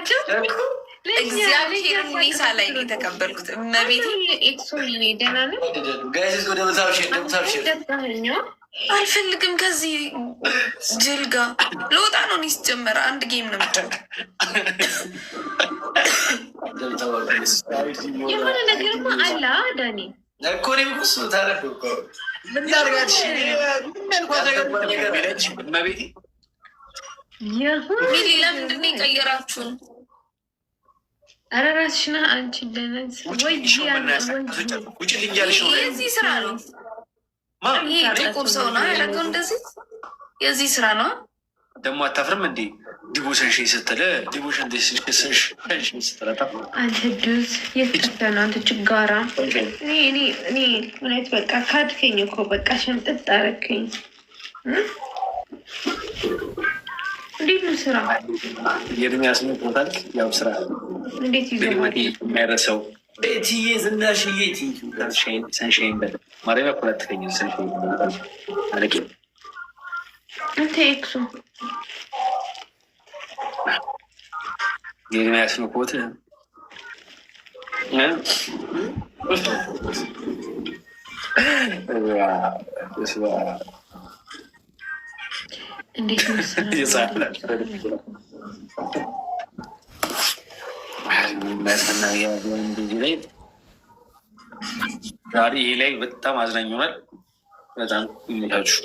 ናቸው። እግዚአብሔር ሜሳ ላይ ነው የተቀበልኩት። መቤት ደህና ነው። አልፈልግም ከዚህ ጅል ጋር ለወጣ ነው። እኔ ሲጀመር አንድ ጌም ነው የምጫወት። የሆነ ነገር አለ ዳኒ እኮ እኔም እኮ እሱ ታረፍ እኮ ምናርጋት ሚሊ ለምንድን ነው የቀየራችሁን? ኧረ እራስሽ ነህ አንቺ ደነዝ ወይ የዚህ ስራ ነው። ይሄ ጥቁር ሰው ነው ያደረገው እንደዚህ። የዚህ ስራ ነው ደግሞ። አታፍርም እንዴ? ዲቦሽን ስትለ ዲቦሽን ስትለታ አንተ ዱዝ የጠፈ ነው አንተ ችጋራ። እኔ እውነት በቃ ካድከኝ እኮ በቃ ሸምጥጥ አደረከኝ። እንዴት ነው ስራ? የእድሜያስ ቦታል ያው ስራ እንዴት ይዘማል የሚያረሰው ቤትዬ ዝናሽዬ ሰንሻይን በለ ማሪያ ፖለቲከኛ ሰንሻይን አለቂ አንተ ኤክሱ የእድሜያስ ቦት እንዴት ነው ስራ? ዛሬ ይሄ ላይ በጣም አዝናኝ ሆናል። በጣም ይመቻችሁ።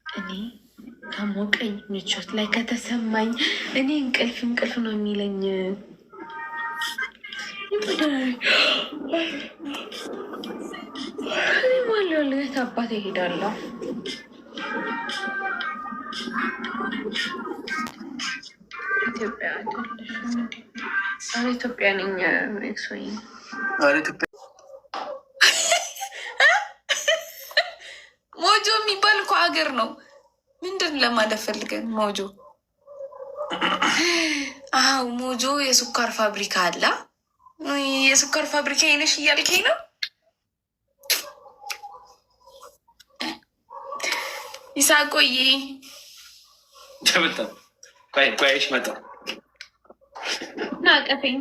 እኔ ከሞቀኝ ምቾት ላይ ከተሰማኝ እኔ እንቅልፍ ነው የሚለኝ። ማለልት አባት ይሄዳለሁ። ኢትዮጵያ አይደለሽም? ኧረ ኢትዮጵያ ነኝ። ኤክሶይ ሞጆ የሚባል እኮ ሀገር ነው። ምንድን ለማለት ፈልገን ሞጆ? አዎ ሞጆ የስኳር ፋብሪካ አለ። የስኳር ፋብሪካ ይነሽ እያልከኝ ነው? ይሳቆዬ ቆይሽ መጣ ናቀፈኝ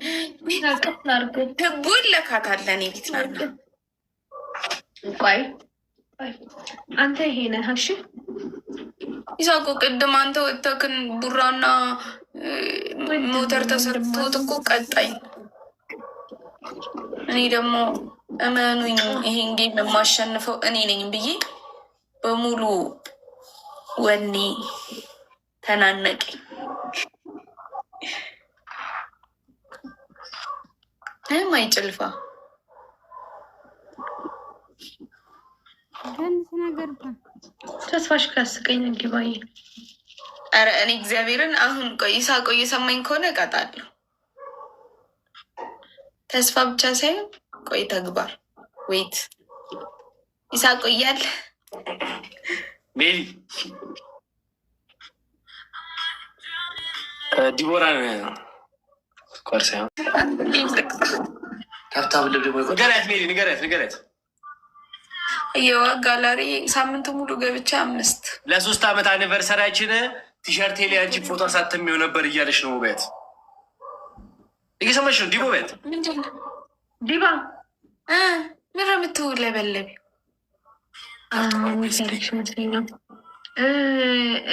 ናቀፍ ላርገ ህጉን ለካታለ እኔ ቤት ናለ። ቆይ አንተ ይሄ ነህ? እሺ ይሳቆ ቅድም አንተ ወጥተክን ቡራና ሞተር ተሰርቶት እኮ ቀጣኝ። እኔ ደግሞ እመኑኝ ይሄን ጌም የማሸንፈው እኔ ነኝ ብዬ በሙሉ ወኔ ተናነቀኝ። ማይጭልፋ ተስፋሽ ካስቀኝ እንዲባይ። ኧረ እኔ እግዚአብሔርን አሁን ቆይ ይሳቆ እየሰማኝ ከሆነ እቀጣለሁ። ተስፋ ብቻ ሳይሆን ቆይ ተግባር። ወይት ይሳቆ እያለ ሜሊ ዲቦራ ኳር ሳይሆን ካብታብ ደግሞ ንገሪያት ሜሊ ንገሪያት። የዋ ጋላሪ ሳምንቱ ሙሉ ገብቻ 5 ለ3 ዓመት አኒቨርሰሪያችን ቲሸርት ላይ አንቺ ፎቶ አሳተሚው ነበር እያለች ነው። ቤት እየሰማሽ ነው? ዲቦ ቤት ምንድን ነው ዲባ ምን የምትውለበለቢ?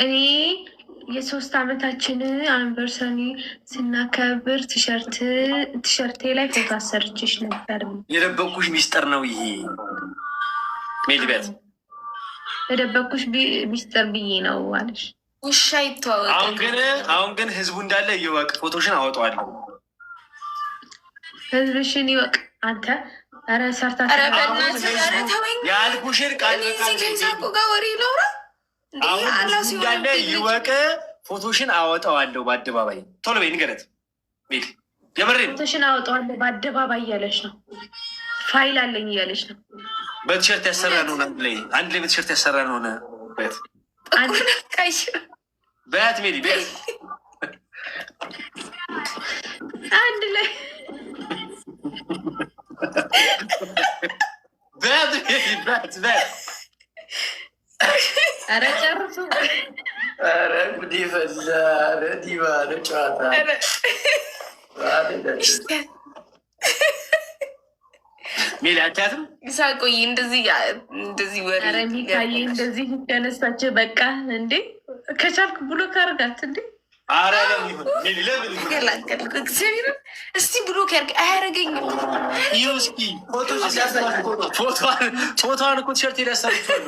እኔ የ3 ዓመታችን አኒቨርሰሪ ስናከብር ቲሸርቴ ላይ ፎቶ አሰርችሽ ነበር። የደበኩሽ ሚስጥር ነው ይሄ ሜሊ ቤት የደበኩሽ ሚስጥር ብዬ ነው አለሽ። ውሻ ይተዋወቅ። አሁን ግን ህዝቡ እንዳለ እየወቅ ፎቶሽን አወጣዋለሁ። ህዝብሽን ይወቅ። አንተ ኧረ ሰርታ ያልኩሽን ቃል ከይሳቁ ጋር ወሬ ላውራ እንዳለ ይወቅ። ፎቶሽን አወጣዋለሁ በአደባባይ። ቶሎ በይ ንገረት ሜሊ። የምሬን ፎቶሽን አወጣዋለሁ በአደባባይ እያለች ነው። ፋይል አለኝ እያለች ነው። በቲሸርት ያሰራ ነው አንድ ላይ በቲሸርት ያሰራ ነው በት በያት ሜሊ በያት አንድ ላይ በያት ሜሊ በያት። ኧረ ጨርሱ ኧረ ጉዴ ፈላ። ዲባ ነው ጨዋታ ሜል አታትም ሳቆይ እንደዚህ ወሬ ሚካዬ እንደዚህ ያነሳቸው በቃ እንዴ ከቻልክ ብሎ ካርጋት እንዴ እስቲ ብሎክ ያርግ። አያረገኝም። እስኪ ፎቶዋን እኮ ቲሸርት ሊያሳርችዋሉ።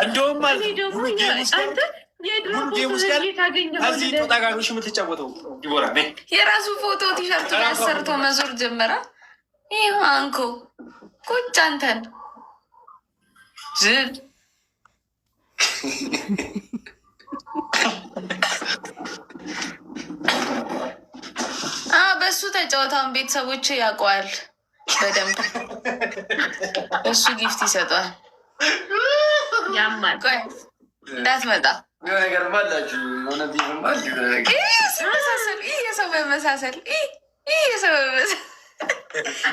እንደውም ከዚህ ጦጣጋኖች የምትጫወተው ዲቦራ የራሱ ፎቶ ቲሸርቱ አሰርቶ መዞር ጀመረ። ይህ አንኮ ቁጭ አንተን ዝም በሱ ተጫወታውን ቤተሰቦች ያውቀዋል በደንብ። እሱ ጊፍት ይሰጠዋል። ያማል እንዳትመጣ ነገር ባላችሁ የሰው መመሳሰል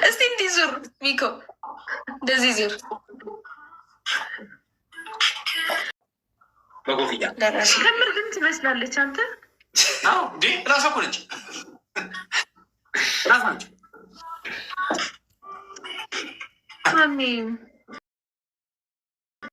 እስቲ እንዲህ ዙር ሚኮ፣ እንደዚህ ዙር በኮፍያ ከምር ግን ትመስላለች። አንተ እንዴ ራሷ እኮ ነች። ራሷ ነች።